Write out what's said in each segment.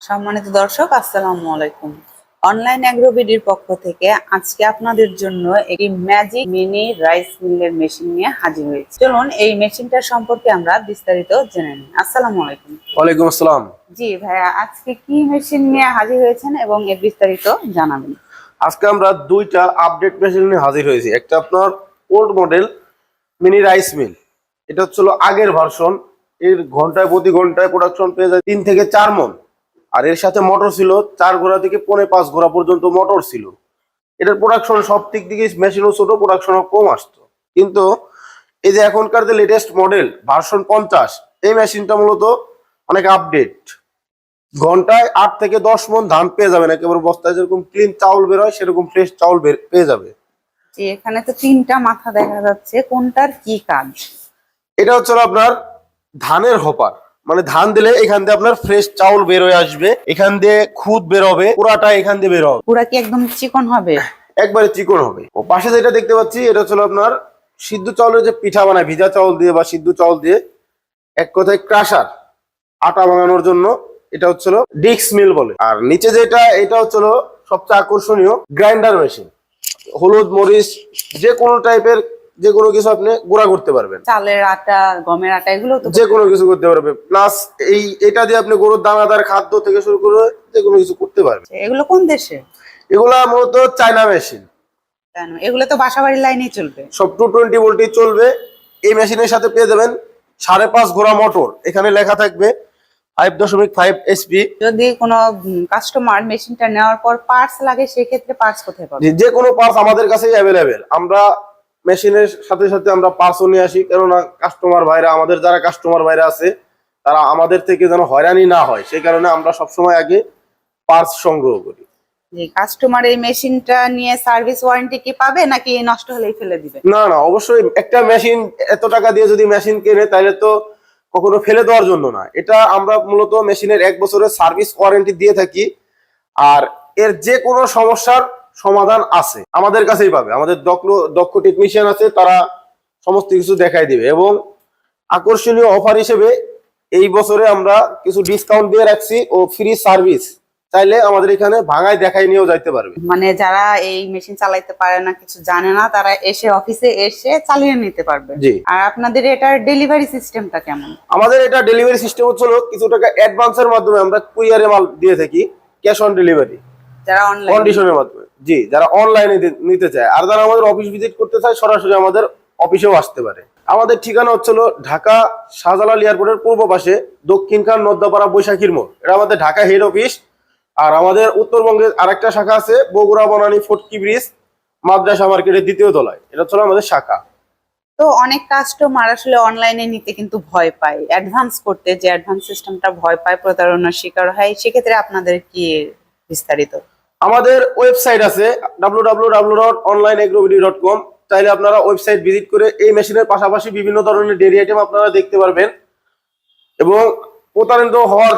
সম্মানিত দর্শক, আসসালামু আলাইকুম। অনলাইন অ্যাগ্রোবিডির পক্ষ থেকে আজকে আপনাদের জন্য একটি ম্যাজিক মিনি রাইস মিলের মেশিন নিয়ে হাজির হয়েছি। চলুন এই মেশিনটার সম্পর্কে আমরা বিস্তারিত জেনে নিই। আসসালামু আলাইকুম। ওয়ালাইকুম আসসালাম। জি ভাইয়া, আজকে কি মেশিন নিয়ে হাজির হয়েছেন এবং এর বিস্তারিত জানাবেন। আজকে আমরা দুইটা আপডেট মেশিন নিয়ে হাজির হয়েছি। একটা আপনার old model mini rice mill, এটা হচ্ছিল আগের ভার্সন। এর ঘন্টায় প্রতি ঘন্টায় প্রোডাকশন পেয়ে যায় 3 থেকে 4 মণ। আর এর সাথে মোটর ছিল 4 ঘোড়া থেকে 5.5 ঘোড়া পর্যন্ত মোটর ছিল। এটার প্রোডাকশন সব দিক থেকে মেশিনও ছোট, প্রোডাকশনও কম আসতো। কিন্তু এই যে এখনকার যে লেটেস্ট মডেল ভার্সন 50, এই মেশিনটা মূলত অনেক আপডেট। ঘন্টায় 8 থেকে 10 মণ ধান পেয়ে যাবেন। একেবারে বস্তায় যেরকম ক্লিন চাউল বের হয় সেরকম ফ্রেশ চাউল পেয়ে যাবে। জি, এখানে তো 3টা মাথা দেখা যাচ্ছে, কোনটার কি কাজ? এটা হচ্ছে আপনার ধানের হপার, মানে ধান দিলে এখান দিয়ে আপনার ফ্রেশ চাউল বের হয়ে আসবে, এখান দিয়ে খুদ বের হবে, পুরাটা এখান দিয়ে বের হবে। পুরা কি একদম চিকন হবে? একবারে চিকন হবে। ও পাশে যেটা দেখতে পাচ্ছি এটা হচ্ছে আপনার সিদ্ধ চাউলের যে পিঠা বানায় ভিজা চাউল দিয়ে বা সিদ্ধ চাউল দিয়ে, এক কথায় ক্রাশার, আটা বানানোর জন্য। এটা হচ্ছিল ডিক্স মিল বলে। আর নিচে যেটা, এটা হচ্ছিল সবচেয়ে আকর্ষণীয় গ্রাইন্ডার মেশিন। হলুদ মরিচ যে কোনো টাইপের যে কোনো কিছু আপনি গুঁড়া করতে পারবেন। চালের আটা, গমের আটা, এগুলো তো যে কোনো কিছু করতে পারবে। প্লাস এটা দিয়ে আপনি গরুর দানাদার খাদ্য থেকে শুরু করে যে কোনো কিছু করতে পারবেন। এগুলো কোন দেশে? এগুলা মূলত চায়না মেশিন। কেন, এগুলো তো বাসাবাড়ির লাইনেই চলবে। সব 220 ভোল্টই চলবে। এই মেশিনের সাথে পেয়ে যাবেন 5.5 ঘোড়া মোটর। এখানে লেখা থাকবে 5.5 এসপি। যদি কোনো কাস্টমার মেশিনটা নেওয়ার পর পার্টস লাগে, সেক্ষেত্রে পার্টস কোথায় পাবে? যে কোনো পার্টস আমাদের কাছেই অ্যাভেলেবেল। আমরা মেশিনের সাথে সাথে আমরা পার্টসও নিয়ে আসি, কেননা কাস্টমার ভাইরা, আমাদের যারা কাস্টমার ভাইরা আছে তারা আমাদের থেকে যেন হয়রানি না হয়, সেই কারণে আমরা সবসময় আগে পার্টস সংগ্রহ করি। যে কাস্টমার এই মেশিনটা নিয়ে সার্ভিস ওয়ারেন্টি কি পাবে, নাকি নষ্ট হলেই ফেলে দিবে? না না, অবশ্যই। একটা মেশিন এত টাকা দিয়ে যদি মেশিন কেনে তাহলে তো কখনো ফেলে দেওয়ার জন্য না। এটা আমরা মূলত মেশিনের 1 বছরের সার্ভিস ওয়ারেন্টি দিয়ে থাকি। আর এর যে কোনো সমস্যার সমাধান আছে আমাদের কাছেই পাবে। আমাদের দক্ষ টেকনিশিয়ান আছে, তারা সমস্ত কিছু দেখাই দিবে। এবং আকর্ষণীয় অফার হিসেবে এই বছরে আমরা কিছু ডিসকাউন্ট দিয়ে রাখছি ও ফ্রি সার্ভিস। চাইলে আমাদের এখানে ভাঙায় দেখাই নিয়েও যাইতে পারবে। মানে যারা এই মেশিন চালাইতে পারে না, কিছু জানে না, তারা এসে অফিসে এসে চালিয়ে নিতে পারবে। জি। আর আপনাদের এটার ডেলিভারি সিস্টেমটা কেমন? আমাদের এটা ডেলিভারি সিস্টেম হচ্ছিল কিছু টাকা অ্যাডভান্সের মাধ্যমে আমরা কুরিয়ারে মাল দিয়ে থাকি, ক্যাশ অন ডেলিভারি যারা অনলাইন কন্ডিশনের মাধ্যমে। জি, যারা অনলাইনে নিতে চায় আর যারা আমাদের অফিস ভিজিট করতে চায় সরাসরি আমাদের অফিসেও আসতে পারে। আমাদের ঠিকানা হচ্ছিল ঢাকা শাহজালাল এয়ারপোর্টের পূর্ব পাশে, দক্ষিণখান নদ্দাপাড়া বৈশাখীর মোড়। এটা আমাদের ঢাকা হেড অফিস। আর আমাদের উত্তরবঙ্গের আরেকটা শাখা আছে বগুড়া বনানী ফটকি ব্রিজ মাদ্রাসা মার্কেটের 2য় তলায়। এটা হচ্ছে আমাদের শাখা। তো অনেক কাস্টমার আসলে অনলাইনে নিতে কিন্তু ভয় পায়, অ্যাডভান্স করতে, যে অ্যাডভান্স সিস্টেমটা ভয় পায়, প্রতারণার শিকার হয়। সেক্ষেত্রে আপনাদের কি বিস্তারিত? আমাদের ওয়েবসাইট আছে www.onlineagrobidi.com। চাইলে আপনারা ওয়েবসাইট ভিজিট করে এই মেশিনের পাশাপাশি বিভিন্ন ধরনের ডেইরি আইটেম আপনারা দেখতে পারবেন। এবং প্রতারিত হওয়ার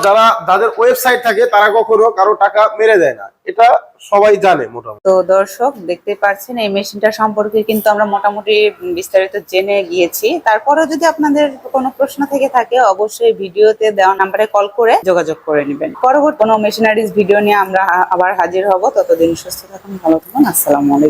যাদের ওয়েবসাইট থাকে তারা কখনো কারো টাকা মেরে দেয় না, এটা সবাই জানে মোটামুটি। তো দর্শক, দেখতে পাচ্ছেন এই মেশিনটা সম্পর্কে কিন্তু আমরা মোটামুটি বিস্তারিত জেনে গিয়েছি। তারপরেও যদি আপনাদের কোনো প্রশ্ন থেকে থাকে, অবশ্যই ভিডিওতে দেওয়া নাম্বারে কল করে যোগাযোগ করে নেবেন। পরবর্তী কোনো মেশিনারিজ ভিডিও নিয়ে আমরা আবার হাজির হব। ততদিন সুস্থ থাকুন, ভালো থাকুন। আসসালামু আলাইকুম।